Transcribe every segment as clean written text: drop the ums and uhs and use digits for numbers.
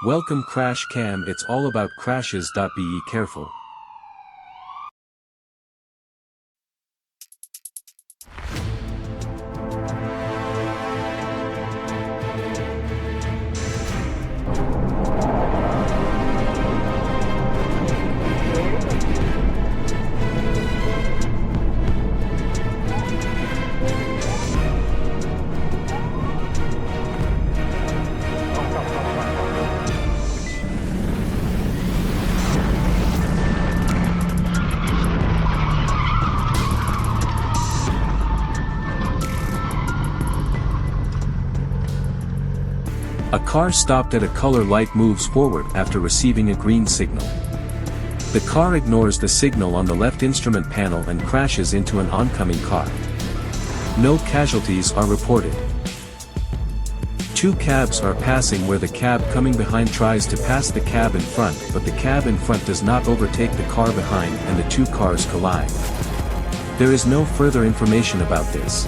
Welcome Crash Cam, it's all about crashes. Be careful. A car stopped at a color light moves forward after receiving a green signal. The car ignores the signal on the left instrument panel and crashes into an oncoming car. No casualties are reported. Two cabs are passing where the cab coming behind tries to pass the cab in front, but the cab in front does not overtake the car behind and the two cars collide. There is no further information about this.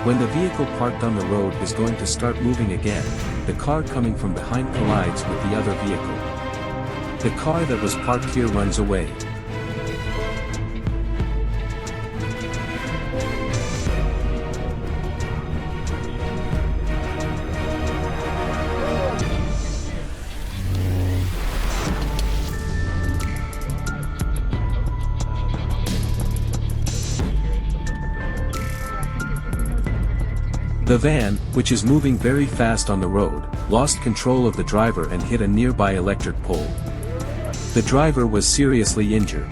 When the vehicle parked on the road is going to start moving again, the car coming from behind collides with the other vehicle. The car that was parked here runs away. The van, which is moving very fast on the road, lost control of the driver and hit a nearby electric pole. The driver was seriously injured.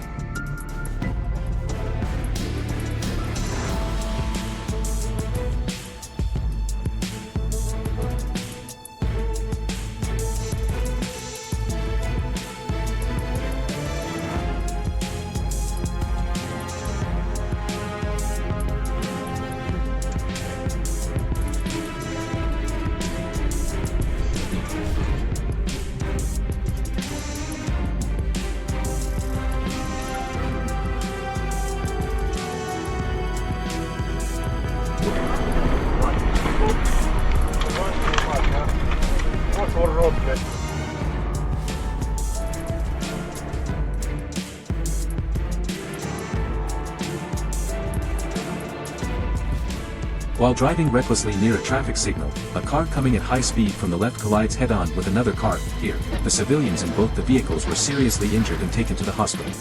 While driving recklessly near a traffic signal, a car coming at high speed from the left collides head-on with another car. Here, the civilians in both the vehicles were seriously injured and taken to the hospital.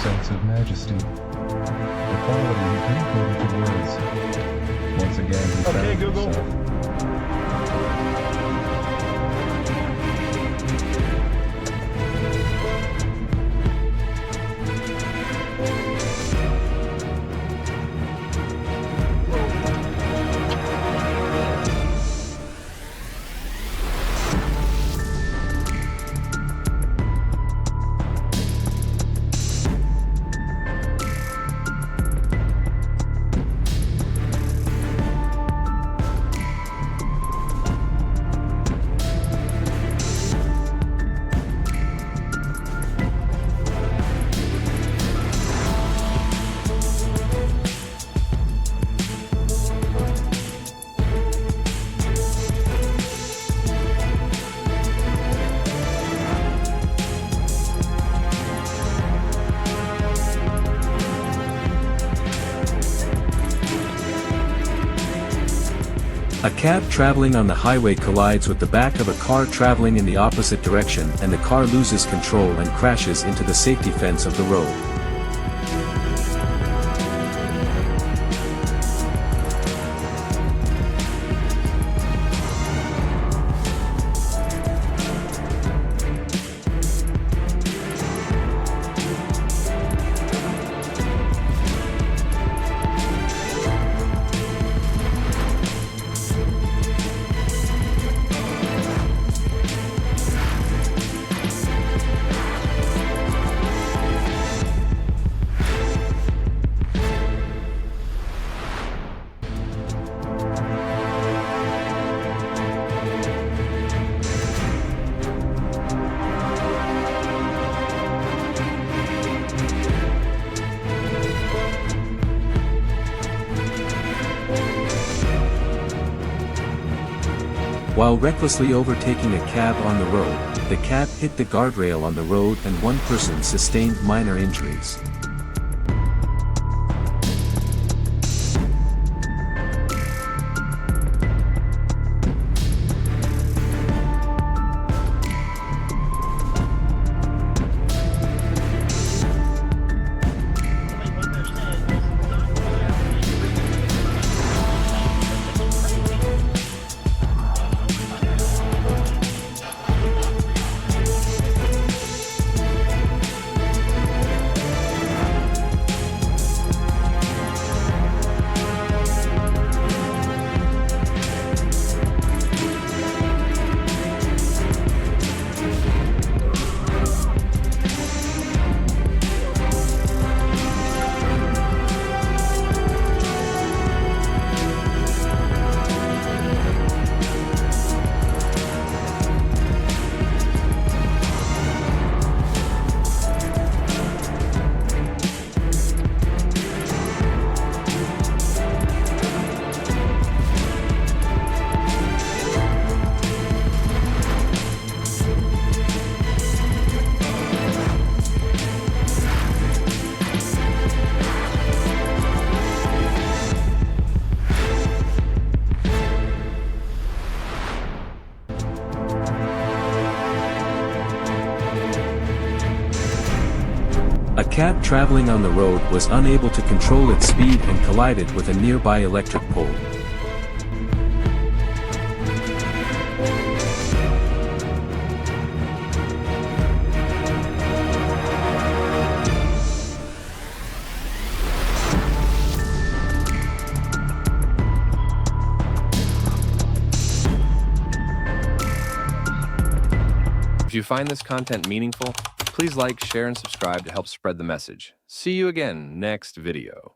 sense of majesty. The quality he couldn't put into words. Once again, he found himself. A cab traveling on the highway collides with the back of a car traveling in the opposite direction, and the car loses control and crashes into the safety fence of the road. While recklessly overtaking a cab on the road, the cab hit the guardrail on the road and one person sustained minor injuries. A cab traveling on the road was unable to control its speed and collided with a nearby electric pole. If you find this content meaningful, please like, share, and subscribe to help spread the message. See you again next video.